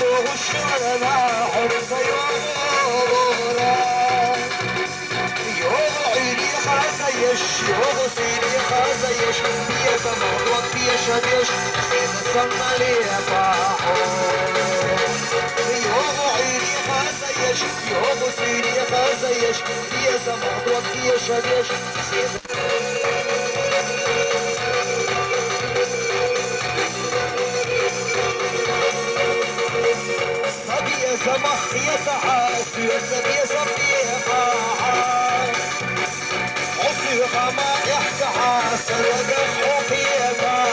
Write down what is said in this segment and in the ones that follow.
وشرنا حرص يومورا يوعيني خازيش يوغسيني خازيش بيا زمان بيا شديش صلنا لي باحو يوعيني خازيش يوغسيني خازيش بيا زمان بيا شديش سمح يتعاس يسب يصفيها عصيها ما يحكى عاس وقفوا فيها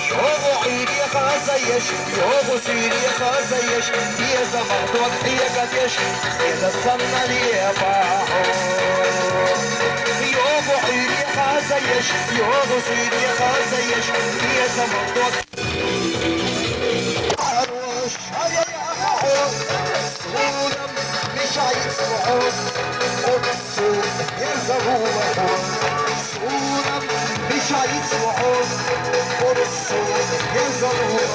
يوغو عيني خازيش يوغو سيري خازيش يا زمان وضحية قديش إذا الصنة لي باحو يوغو عيني خازيش يوغو سيري خازيش يا زمان وضحية ولم مش هيسمعون قدسوا يزهوهم ولم مش هيسمعون قدسوا يزهوهم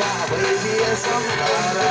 شعبي يا سمارة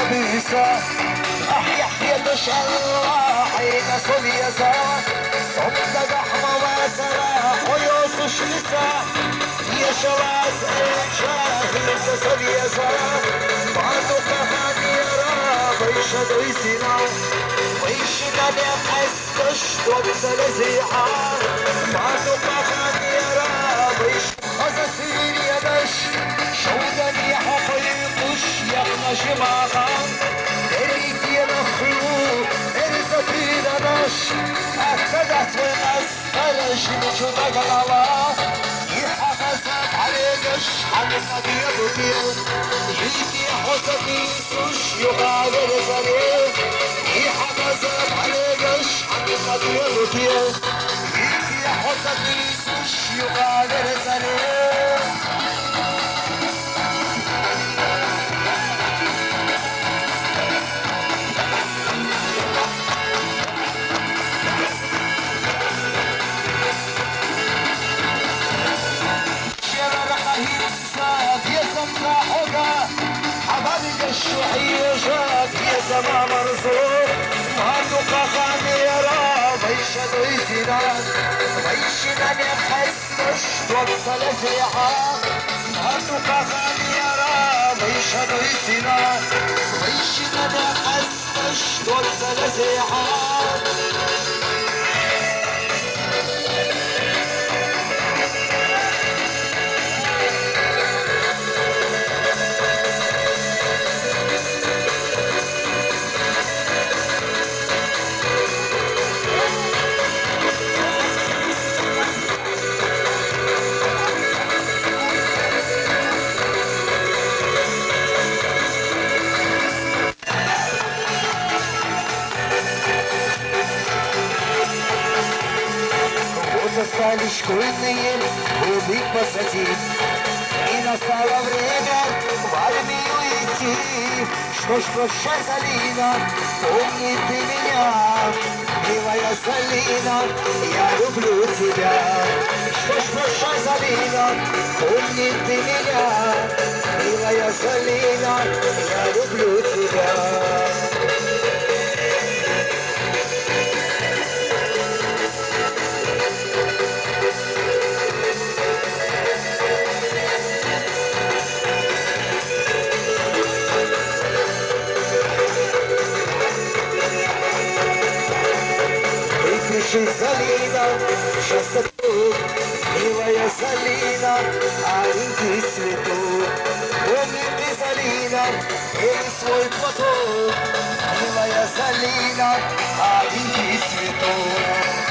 بيسا يحيى الله حين سوليسا صدق أحمى وسرا ويوسف شلسا يشواز شاهد سوليسا بعدو كهاني را بيشا دويسينا ويشنا نحسش توبسل زيعا بعدو كهاني را بيشا خزا سيريا دش شودن يحقيقش يغنى شماغا دريك ينخلو ارزقين دش اكدت واسفل شمشو دقلوا يحقزت عليكش حقنا بيضتين يجي حسكي سوش يغادر زرين يحقزت عليكش حقنا بيضتين يجي حسكي سوش يغادر زرين الشوحية جات يا زمان مرزوق وهندو قاقاني يرى بيشا دويتنا بيشنا نحسش توصل زيعا وهندو قاقاني يرى بيشا دويتنا بيشنا نحسش توصل زيعا Стали школьные клубы посадить, и настало время в армию идти. Что ж, прощай, Залина, помни ты меня, милая Залина, я люблю тебя. Что ж, прощай, Залина, помни ты меня, милая Залина, я люблю тебя. Залина, часто тут, милая Залина, аленький цветок. Помни ты, Залина, ей свой платок, милая Залина, аленький цветок.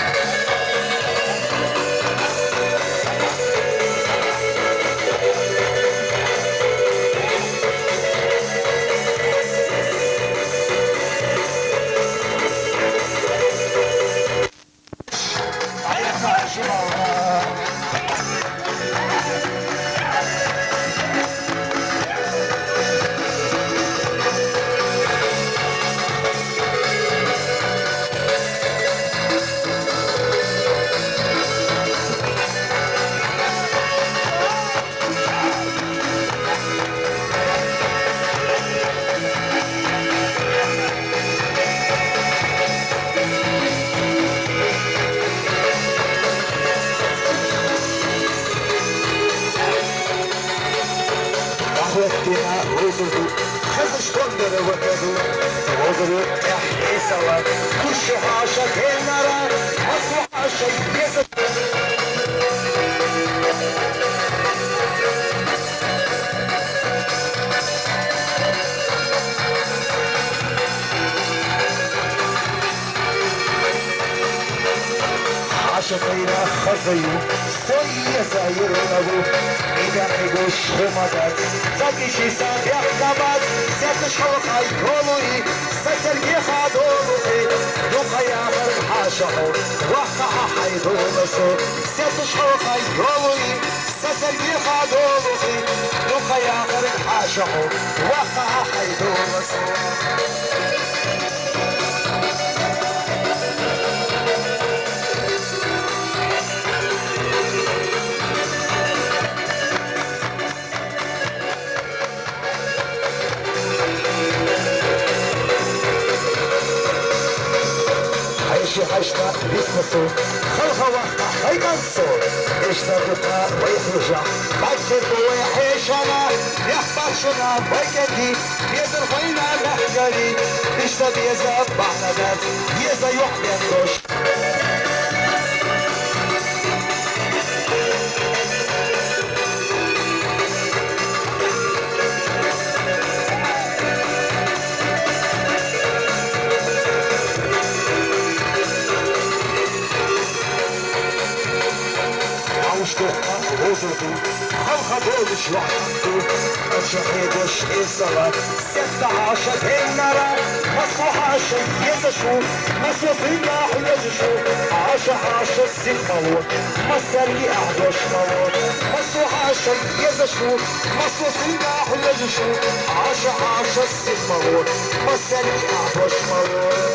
عشقينا خزيو سوية زاير نبو إذا حيقوش خمدات تاكيشي سابع نبات سيتش حوقاي قولوي سترقي خادولوي دوقا يامر حاشحو وقع حيدولسو سيتش حوقاي قولوي سترقي خادولوي دوقا يامر حاشحو وقع حيدولسو حشنا بيسمسو خلها وقتا هيكنسو اشتغلتها ويحرجع بكر ويحيشنا يحبر شنا بيكتي يزر فينا لحجري اشتغل يزا بعتدت يزا يحبين دوش خلخة بولش وحدو الشهيدش إصلا 16 النرى مصلحة يزشو مصلحينا يزشو 10 ست موت مصري 11 موت مصلحة يزشو مصلحينا يزشو 10 ست موت مصري 11 موت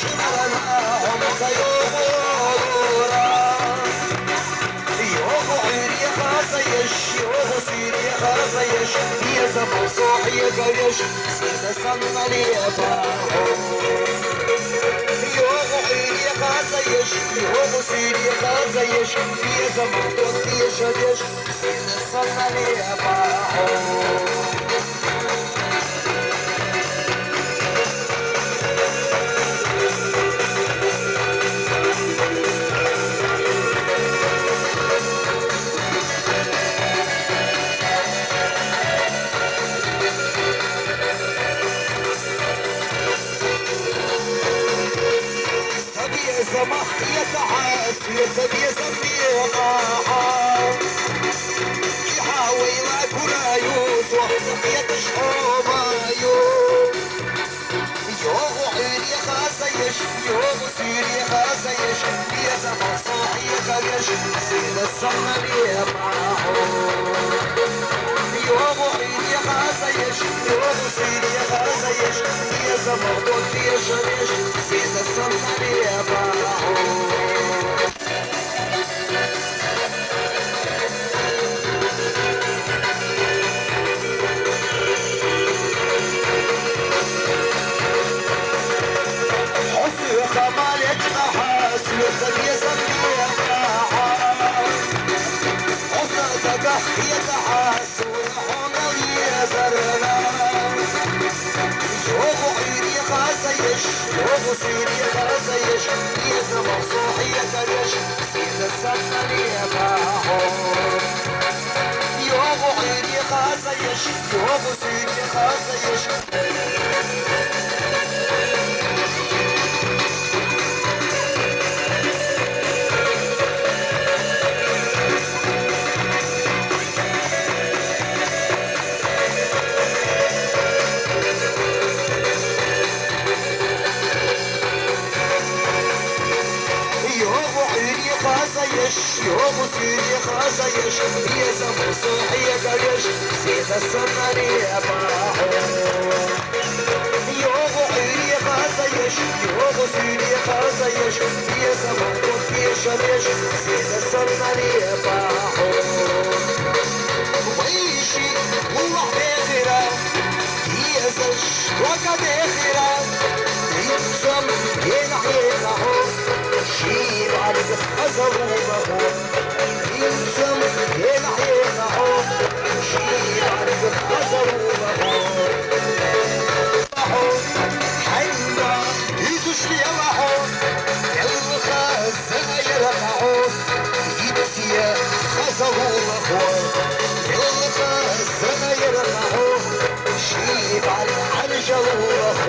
شمرناهم كيوغورا يوغو عيري خاصيش يوغو سيري خاصيش يا زمان صوحي قريش سيدة صنع لي أباهم يوغو عيري خاصيش يوغو سيري خاصيش يا زمان صوحي قريش سيدة صنع لي أباهم سمح يتعاس يسد يسمي وقاحا يحاوي ما كنا يوسف يتشحو ما يوغو عيني خاسيش يوغو سيري خاسيش يا زمان صاحي خريش سيد السمنا لي معاهو يوغو عيني خاسيش يوغو سيري خاسيش يا زمان ضد يشريش سيد السمنا لي معاهو خمالك نحاس يسد يسمي حسنتك يتحاس والحون يزرنا يوغو عيري خاسيش يوغو سيري خاسيش يزا مصوحي كريش سيد السمني يباحون يوغو عيري خاسيش يوغو سيري خاسيش يوم سيري خاسيش يا زمان صوحي قريش سيد السمري أباحون يوم عيري خاسيش يوم سيري خاسيش يا زمان كنتي شريش سيد السمري أباحون ويشي هو بخيرا يزش وقت بخيرا ينسم ينحينهم شيل عليك أزوره ينسم ينحينهم شيل عليك أزوره حينا يدوش لي وحون الخزة يرقعون يدسي أزوره الخزة يرقعون شيل على جوره